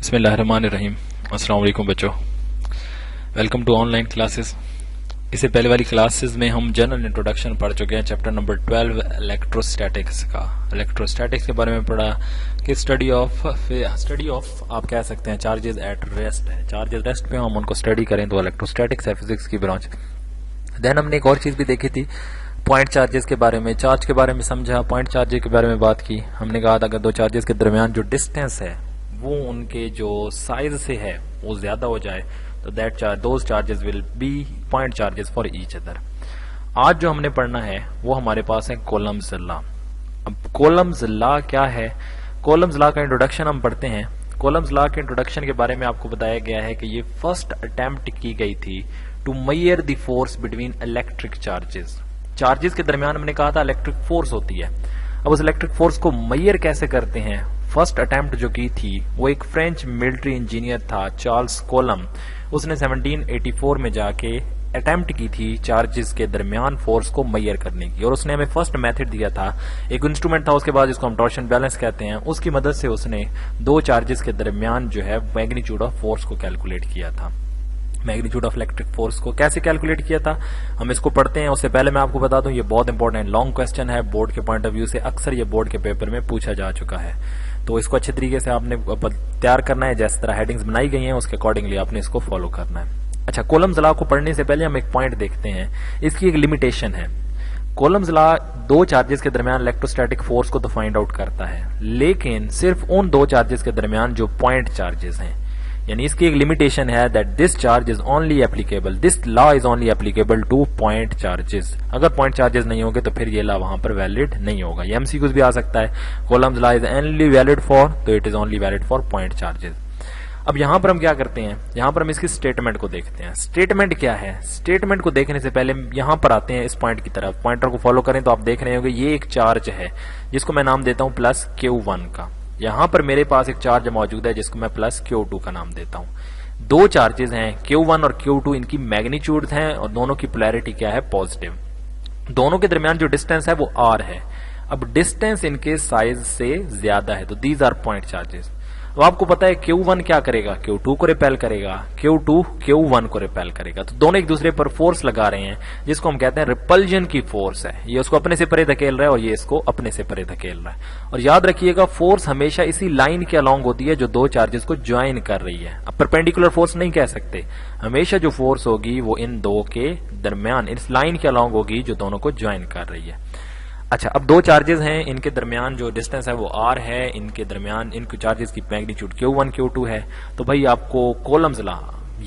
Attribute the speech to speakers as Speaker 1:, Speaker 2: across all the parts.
Speaker 1: बिस्मिल्लाहिर्रहमानिर्रहीम। अस्सलाम वालेकुम बच्चों, वेलकम टू ऑनलाइन क्लासेस। इससे पहले वाली क्लासेस में हम जनरल इंट्रोडक्शन पढ़ चुके हैं, चैप्टर नंबर 12 इलेक्ट्रोस्टैटिक्स का। इलेक्ट्रोस्टैटिक्स के बारे में पढ़ा कि स्टडी ऑफ आप कह सकते हैं चार्जेस एट रेस्ट है। चार्जेस रेस्ट पे हम उनको स्टडी करें तो इलेक्ट्रोस्टैटिक्स है फिजिक्स की ब्रांच। देन हमने एक और चीज भी देखी थी, पॉइंट चार्जेस के बारे में, चार्ज के बारे में समझा, पॉइंट चार्जेस के बारे में बात की। हमने कहा था अगर दो चार्जेस के दरमियान जो डिस्टेंस है वो उनके जो साइज से है वो ज्यादा हो जाए तो those charges will be point charges for each other. आज जो हमने पढ़ना है वो हमारे पास है कॉलम्स लॉ। अब कॉलम्स लॉ क्या है? कॉलम्स लॉ का इंट्रोडक्शन हम पढ़ते हैं। कॉलम्स लॉ के इंट्रोडक्शन के बारे में आपको बताया गया है कि ये फर्स्ट अटेम्प्ट की गई थी to measure the force between electric charges. Charges के दरमियान हमने कहा था इलेक्ट्रिक फोर्स होती है। अब उस इलेक्ट्रिक फोर्स को मेजर कैसे करते हैं? फर्स्ट अटेम्प्ट जो की थी वो एक फ्रेंच मिलिट्री इंजीनियर था, चार्ल्स कोलम। उसने 1784 में जाके अटेम्प्ट की थी चार्जेस के दरमियान फोर्स को मेजर करने की, और उसने हमें फर्स्ट मेथड दिया था। एक इंस्ट्रूमेंट था उसके बाद जिसको हम टॉर्शन बैलेंस कहते हैं, उसकी मदद से उसने दो चार्जेस के दरमियान जो है मैग्नीट्यूड ऑफ फोर्स को कैलकुलेट किया था। मैग्नीट्यूड ऑफ इलेक्ट्रिक फोर्स को कैसे कैलकुलेट किया था हम इसको पढ़ते हैं। उससे पहले मैं आपको बता दूं ये बहुत इंपॉर्टेंट लॉन्ग क्वेश्चन है, बोर्ड के पॉइंट ऑफ व्यू से अक्सर ये बोर्ड के पेपर में पूछा जा चुका है, तो इसको अच्छे तरीके से आपने तैयार करना है। जिस तरह हेडिंग्स बनाई गई हैं उसके अकॉर्डिंगली आपने इसको फॉलो करना है। अच्छा, कॉलम्स लॉ को पढ़ने से पहले हम एक पॉइंट देखते हैं, इसकी एक लिमिटेशन है। कॉलम्स लॉ दो चार्जेस के दरमियान इलेक्ट्रोस्टैटिक फोर्स को तो फाइंड आउट करता है, लेकिन सिर्फ उन दो चार्जेस के दरमियान जो पॉइंट चार्जेस हैं। यानी इसकी एक लिमिटेशन है that this charge is only applicable, this law is only applicable to point charges. अगर पॉइंट चार्जेस नहीं होंगे तो फिर ये लॉ वहां पर वैलिड नहीं होगा। ये एमसीक्यूज भी आ सकता है, coulomb's law is only valid for, तो it is only valid for point charges. अब यहां पर हम क्या करते हैं, यहां पर हम इसकी स्टेटमेंट को देखते हैं। स्टेटमेंट क्या है? स्टेटमेंट को देखने से पहले यहां पर आते हैं इस पॉइंट की तरफ। पॉइंटर को फॉलो करें तो आप देख रहे होंगे ये एक चार्ज है जिसको मैं नाम देता हूं प्लस Q1 का। यहां पर मेरे पास एक चार्ज मौजूद है जिसको मैं प्लस Q2 का नाम देता हूं। दो चार्जेस हैं Q1 और Q2, इनकी मैग्नीट्यूड हैं और दोनों की पोलैरिटी क्या है? पॉजिटिव। दोनों के दरमियान जो डिस्टेंस है वो R है। अब डिस्टेंस इनके साइज से ज्यादा है तो दीज आर पॉइंट चार्जेस। तो आपको पता है Q1 क्या करेगा? Q2 को रिपेल करेगा, Q2 Q1 को रिपेल करेगा। तो दोनों एक दूसरे पर फोर्स लगा रहे हैं जिसको हम कहते हैं रिपल्जन की फोर्स है। ये उसको अपने से परे धकेल रहा है और ये इसको अपने से परे धकेल रहा है। और याद रखिएगा फोर्स हमेशा इसी लाइन के अलोंग होती है जो दो चार्जेस को ज्वाइन कर रही है। अब परपेंडिकुलर फोर्स नहीं कह सकते, हमेशा जो फोर्स होगी वो इन दो के दरमियान इस लाइन के अलोंग होगी जो दोनों को ज्वाइन कर रही है। अच्छा, अब दो चार्जेस हैं, इनके दरमियान जो डिस्टेंस है वो R है, इनके दरमियान इनके चार्जेस की मैग्नीट्यूड Q1 Q2 है। तो भाई आपको कॉलम्स लॉ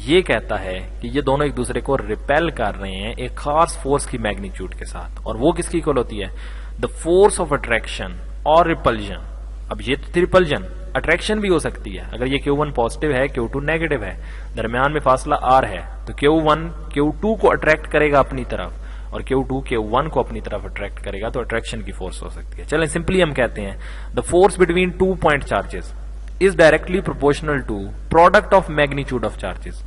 Speaker 1: ये कहता है कि ये दोनों एक दूसरे को रिपेल कर रहे हैं एक खास फोर्स की मैग्नीट्यूड के साथ, और वो किसकी इक्वल होती है? द फोर्स ऑफ अट्रैक्शन और रिपल्जन। अब ये तो रिपल्जन, अट्रैक्शन भी हो सकती है। अगर ये Q1 पॉजिटिव है, Q2 नेगेटिव है, दरमियान में फासला R है, तो Q1 Q2 को अट्रैक्ट करेगा अपनी तरफ और Q2 Q1 को अपनी तरफ अट्रैक्ट करेगा, तो अट्रैक्शन की फोर्स हो सकती है। चलें सिंपली हम कहते हैं the force between two point charges is directly proportional to product of magnitude of charges.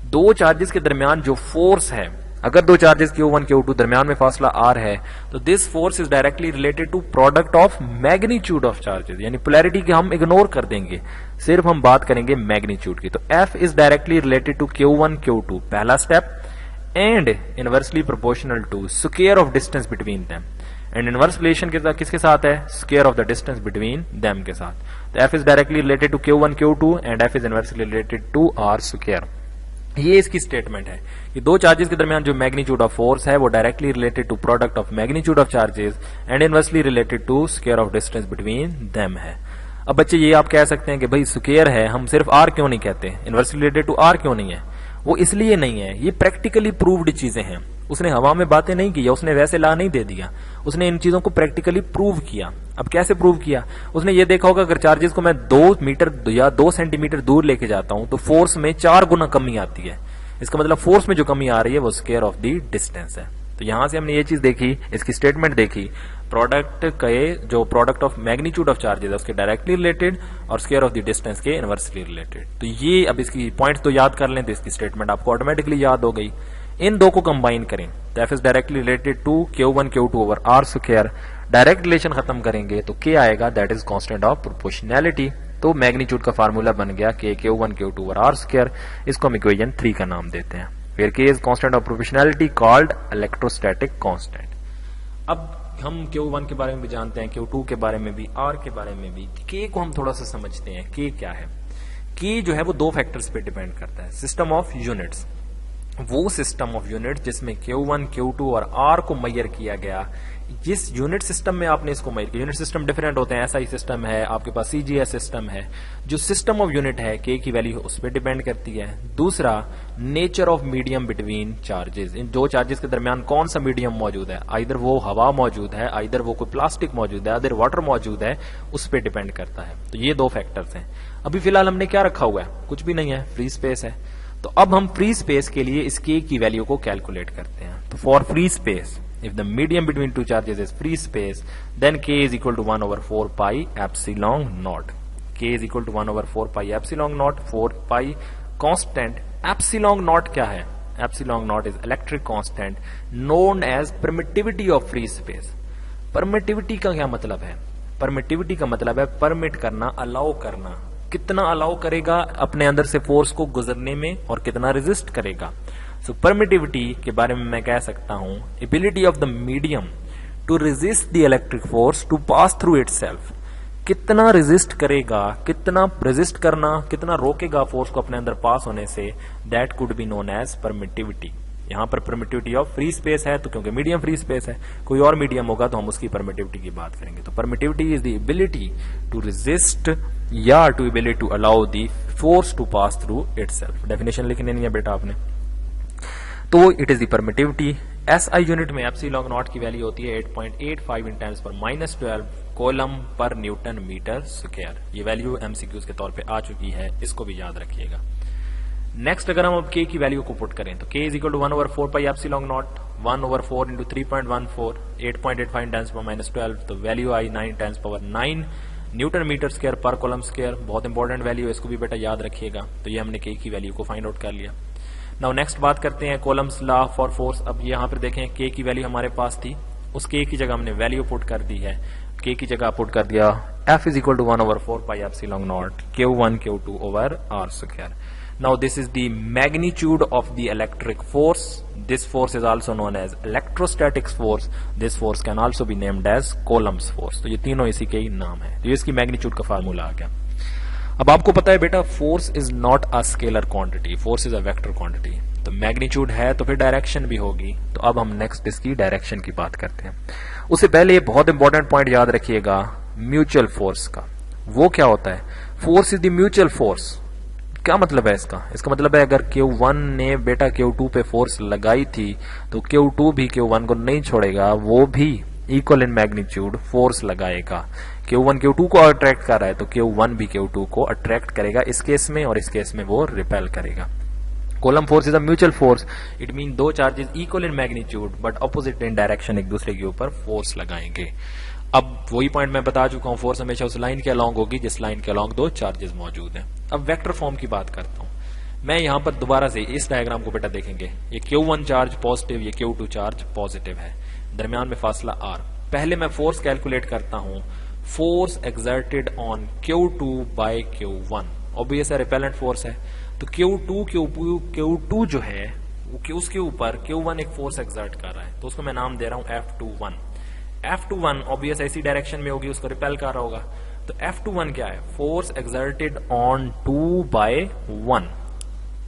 Speaker 1: दो चार्जेस के दरमियान जो फोर्स है, अगर दो चार्जेस Q1 Q2 दरमियान में फासला R है तो this force is directly related to product of magnitude of charges. यानी पोलैरिटी की हम इग्नोर कर देंगे, सिर्फ हम बात करेंगे मैग्नीट्यूड की। तो F is directly related to Q1 Q2 पहला step, and inversely proportional to square of distance between them. And inverse relation किसके साथ है? Square of the distance between them के साथ। तो F is directly related to Q1 Q2 and F is inversely related to R square. ये इसकी statement है कि दो चार्जेस के दरमियान जो मैग्नीट्यूड ऑफ फोर्स है वो directly related to product of magnitude of charges and inversely related to square of distance between them है। अब बच्चे ये आप कह सकते हैं कि भाई स्क्वायर है, हम सिर्फ R क्यों नहीं कहते, इनवर्सली रिलेटेड टू R क्यों नहीं है? वो इसलिए नहीं है, ये प्रैक्टिकली प्रूव्ड चीजें हैं। उसने हवा में बातें नहीं की, उसने वैसे ला नहीं दे दिया, उसने इन चीजों को प्रैक्टिकली प्रूव किया। अब कैसे प्रूव किया? उसने ये देखा होगा अगर चार्जेस को मैं 2 मीटर या 2 सेंटीमीटर दूर लेके जाता हूं तो फोर्स में 4 गुना कमी आती है। इसका मतलब फोर्स में जो कमी आ रही है वो स्क्वायर ऑफ द डिस्टेंस है। तो यहां से हमने ये चीज देखी, इसकी स्टेटमेंट देखी, प्रोडक्ट के जो product of magnitude of charges उसके डायरेक्टली रिलेटेड और स्क्वायर ऑफ द डिस्टेंस के इनवर्सली रिलेटेड। तो ये अब इसकी पॉइंट तो याद कर लें तो इसकी स्टेटमेंट आपको ऑटोमेटिकली याद हो गई। इन दो को कंबाइन करें तो F is directly related to Q1 Q2 over R square. Direct relation खत्म करेंगे तो K आएगा, that is constant of proportionality. तो मैग्नीट्यूड का फार्मूला बन गया के Q1 Q2 over are square. इसको हम इक्वेशन 3 का नाम देते हैं। फिर के is constant of proportionality called electrostatic constant. अब हम Q1 के बारे में भी जानते हैं, Q2 के बारे में भी, R के बारे में भी। K को हम थोड़ा सा समझते हैं। K क्या है? K जो है वो दो फैक्टर्स पे डिपेंड करता है। सिस्टम ऑफ यूनिट्स, वो सिस्टम ऑफ यूनिट जिसमें Q1 Q2 और R को मेजर किया गया, जिस यूनिट सिस्टम में आपने इसको मेजर किया। यूनिट सिस्टम डिफरेंट होते हैं, SI सिस्टम है, आपके पास CGS सिस्टम है। जो सिस्टम ऑफ यूनिट है K की वैल्यू उस पर डिपेंड करती है। दूसरा, nature of medium between charges, इन दो चार्जेस के दरमियान कौन सा मीडियम मौजूद है, आइदर वो हवा मौजूद है, आइदर वो कोई प्लास्टिक मौजूद है, आइदर वाटर मौजूद है, उस पर डिपेंड करता है। तो ये दो फैक्टर्स हैं। अभी फिलहाल हमने क्या रखा हुआ है? कुछ भी नहीं है, फ्री स्पेस है। तो अब हम फ्री स्पेस के लिए इस K की वैल्यू को कैलकुलेट करते हैं। तो for free space, if the medium between two charges is free space, then K is equal to 1 over 4 pi epsilon naught. K is equal to 1 over 4 pi epsilon naught, 4 pi constant. Epsilon naught क्या है? Epsilon naught is electric constant known as permittivity of free space. Permittivity का क्या मतलब है? Permittivity का मतलब है permit करना, अलाउ करना। कितना अलाउ करेगा अपने अंदर से फोर्स को गुजरने में और कितना रेजिस्ट करेगा। सो परमिटिविटी के बारे में मैं कह सकता हूं, ability of the medium to resist the electric force to pass through itself. कितना रेजिस्ट करेगा, कितना रेजिस्ट करना, कितना रोकेगा फोर्स को अपने अंदर पास होने से, that could be known as permittivity. यहां पर परमिटिविटी ऑफ फ्री स्पेस है, तो क्योंकि मीडियम फ्री स्पेस है, कोई और मीडियम होगा तो हम उसकी परमिटिविटी की बात करेंगे। तो permittivity is the ability to resist या to ability to allow the force to pass through itself. Definition लिखने नहीं है बेटा आपने। तो it is the permittivity. SI unit में एप्सिलॉन नॉट की वैल्यू होती है 8.85 इन टाइम्स पर -12 coulomb per newton metre square. ये वैल्यू MCQs के तौर पे आ चुकी है, इसको भी याद रखिएगा। नेक्स्ट, अगर हम अब K की वैल्यू को पुट करें तो K is equal to 1 over 4 pi epsilon naught, 1 over 4 into 3.14, 8.85 in times पर -12, तो वैल्यू आई 9 times power 9 newton metre square पर कोलम स्क्वायर। बहुत इंपॉर्टेंट वैल्यू है, इसको भी बेटा याद रखिएगा। तो ये हमने K की वैल्यू को फाइंड आउट कर लिया। नाउ नेक्स्ट बात करते हैं कोलम्स लॉ फॉर फोर्स। अब यहाँ पर देखें K की वैल्यू हमारे पास थी, उस K की जगह हमने वैल्यू पुट कर दी है। K की जगह पुट कर दिया F is equal to 1 over 4 pi epsilon naught Q1 Q2 over R square. Now this is the magnitude of the electric force. This force is also known as electrostatic force. This force can also be named as Coulomb's force. तो ये तीनों इसी के ही नाम है। तो इसकी magnitude का फार्मूला आ गया। अब आपको पता है बेटा, force is not a scalar quantity, force is a vector quantity. तो मैग्नीट्यूड है तो फिर डायरेक्शन भी होगी। तो अब हम नेक्स्ट इसकी डायरेक्शन की बात करते हैं। उससे पहले ये बहुत इंपॉर्टेंट पॉइंट याद रखिएगा म्यूचुअल फोर्स का। वो क्या होता है? Force is the mutual force. क्या मतलब है इसका? इसका मतलब है अगर Q1 ने बेटा Q2 पे फोर्स लगाई थी तो Q2 भी Q1 को नहीं छोड़ेगा, वो भी इक्वल इन मैग्नीट्यूड फोर्स लगाएगा। Q1 Q2 को अट्रैक्ट कर रहा है तो Q1 भी Q2 को अट्रैक्ट करेगा इस केस में, और इस केस में वो रिपेल करेगा। Coulomb force is a mutual force. It mean दो charges equal in magnitude but opposite in direction एक दूसरे के ऊपर फोर्स लगाएंगे। अब वही पॉइंट मैं बता चुका हूं, फोर्स हमेशा उस लाइन के अलोंग होगी जिस लाइन के अलोंग दो चार्जेस मौजूद हैं। अब वेक्टर फॉर्म की बात करता हूं मैं। यहां पर दोबारा से इस डायग्राम को बेटा देखेंगे, ये Q1 चार्ज पॉजिटिव, ये Q2 चार्ज पॉजिटिव है, दरमियान में फासला R। पहले मैं फोर्स कैलकुलेट करता हूं, force exerted on Q2 by Q1। Obvious है, रिपेलेंट फोर्स है, तो Q2 जो है उसके ऊपर Q1 एक फोर्स एक्सर्ट कर रहा है, तो उसको मैं नाम दे रहा हूं F21। F21 ऑब्वियस ऐसी डायरेक्शन में होगी, उसको रिपेल कर रहा होगा। तो F21 क्या है? Force exerted on 2 by 1।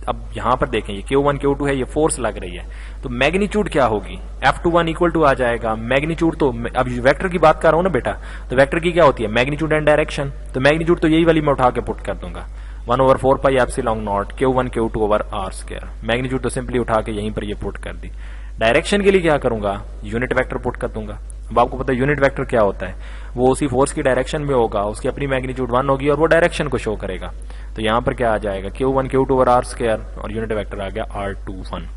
Speaker 1: अब यहां पर देखें, ये Q1 Q2 है, ये फोर्स लग रही है, तो मैग्नीट्यूड क्या होगी? F21 इक्वल टू आ जाएगा मैग्नीट्यूड। तो अब वेक्टर की बात कर रहा हूं ना बेटा, तो वेक्टर की क्या होती है? Magnitude and direction. तो मैग्नीट्यूड तो यही वाली मैं उठा के पुट कर दूंगा, 1 over 4 pi epsilon naught Q1 Q2 over R square। Magnitude तो सिंपली उठा के यहीं पर ये पुट कर दी। डायरेक्शन के लिए क्या करूंगा? यूनिट वेक्टर पुट कर दूंगा। अब आपको पता है यूनिट वेक्टर क्या होता है, वो उसी फोर्स की डायरेक्शन में होगा, उसकी अपनी मैग्नीट्यूड 1 होगी और वो डायरेक्शन को शो करेगा। तो यहां पर क्या आ जाएगा? Q1 Q2 over R square और यूनिट वेक्टर आ गया R21।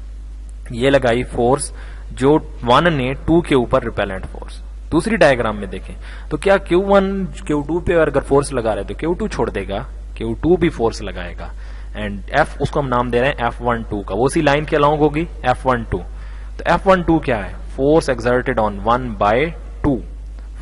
Speaker 1: ये लगाई फोर्स जो 1 ने 2 के ऊपर रिपेलेंट फोर्स। दूसरी डायग्राम में देखें तो क्या Q1 Q2 पे अगर फोर्स लगा रहे तो Q2 छोड़ देगा, Q2 भी फोर्स लगाएगा, एंड F उसको हम नाम दे रहे हैं F12 का, वो उसी लाइन के अलोंग होगी F12। तो F12 क्या है? Force exerted on 1 by 2,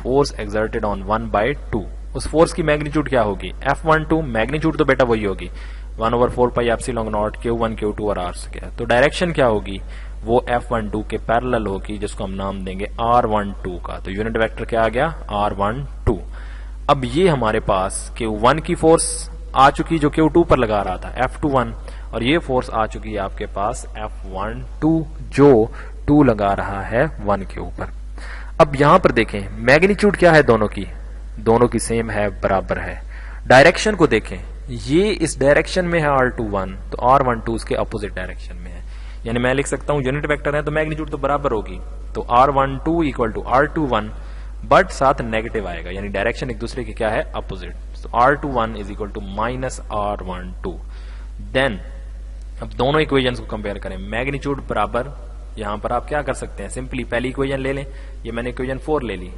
Speaker 1: force exerted on 1 by 2। उस फोर्स की मैग्नीट्यूड क्या होगी, F12। मैग्नीट्यूड तो बेटा वही होगी 1/4πε0 Q1 Q2 और R स्क्वायर। तो डायरेक्शन क्या होगी, वो F12 के पैरेलल होगी, जिसको हम नाम देंगे R12 का। तो यूनिट वेक्टर क्या आ गया, R12। अब ये हमारे पास Q1 की फोर्स आ चुकी जो Q2 पर लगा रहा था F21, और ये फोर्स आ चुकी है आपके पास F12 जो 2 लगा रहा है 1 के ऊपर। अब यहां पर देखें मैग्नीट्यूड क्या है दोनों की सेम है, बराबर है। डायरेक्शन को देखें, ये इस डायरेक्शन में है R21, तो R12 उसके अपोजिट डायरेक्शन में है। यानी मैं लिख सकता हूं यूनिट वेक्टर है तो मैग्नीट्यूड तो बराबर होगी, तो R12 equal to R21, but साथ नेगेटिव आएगा, यानी डायरेक्शन एक दूसरे की क्या है, अपोजिट। तो R21 is equal to minus R12। Then अब दोनों इक्वेशंस को कंपेयर करें, मैग्नीट्यूड बराबर, यहां पर आप क्या कर सकते हैं, सिंपली पहली इक्वेशन ले लें, ये मैंने इक्वेशन 4 ले ली।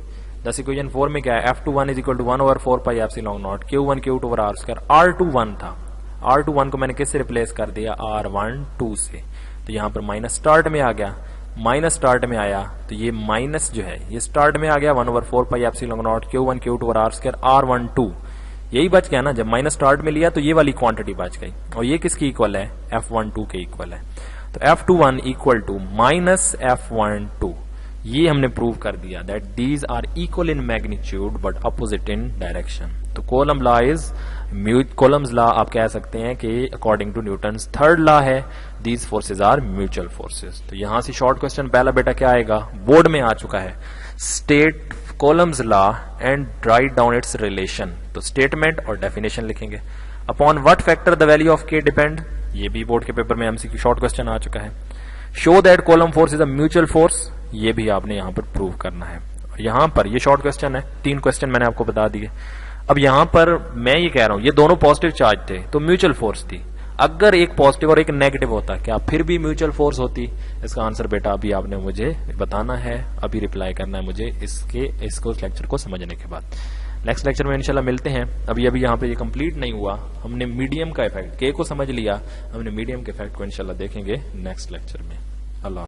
Speaker 1: दस इक्वेशन 4 में क्या है, F21 is equal to 1/4πε0 Q1 Q2 और R स्क्वायर। R21 था, R21 को मैंने किससे रिप्लेस कर दिया, R12 से। तो यहां पर माइनस स्टार्ट में आ गया, माइनस स्टार्ट में आया तो ये माइनस जो है ये स्टार्ट में आ गया 1/4πε0 Q1 Q2 और R स्क्वायर R12। यही बच गया ना, जब माइनस स्टार्ट में लिया तो ये वाली क्वांटिटी बच गई, और ये किसकी इक्वल है, F12 के इक्वल है। तो F21 equal to minus F12, ये हमने प्रूव कर दिया that these are equal in magnitude but opposite in direction. तो कोलम्स लॉ आप कह सकते हैं कि according to Newton's third law है, these forces are mutual forces. तो यहां से शॉर्ट क्वेश्चन पहला बेटा क्या आएगा, बोर्ड में आ चुका है, state Coulomb's law and write down it's relation. तो स्टेटमेंट और डेफिनेशन लिखेंगे। Upon what factor the value of के डिपेंड, ये भी बोर्ड के पेपर में एमसीक्यू शॉर्ट क्वेश्चन आ चुका है। Show that coulomb force is a mutual force, ये भी आपने यहां पर प्रूव करना है। और यहां पर ये शॉर्ट क्वेश्चन है, 3 क्वेश्चन मैंने आपको बता दिए। अब यहां पर मैं ये कह रहा हूं ये दोनों पॉजिटिव चार्ज थे तो म्यूचुअल फोर्स थी, अगर एक पॉजिटिव और एक नेगेटिव होता क्या फिर भी म्यूचुअल फोर्स होती? इसका आंसर बेटा अभी आपने मुझे बताना है, अभी रिप्लाई करना है मुझे इसको लेक्चर को समझने के बाद। नेक्स्ट लेक्चर में इंशाल्लाह मिलते हैं। अभी यहाँ पे ये कंप्लीट नहीं हुआ, हमने मीडियम का इफेक्ट के को समझ लिया, हमने मीडियम के इफेक्ट को इंशाल्लाह देखेंगे नेक्स्ट लेक्चर में।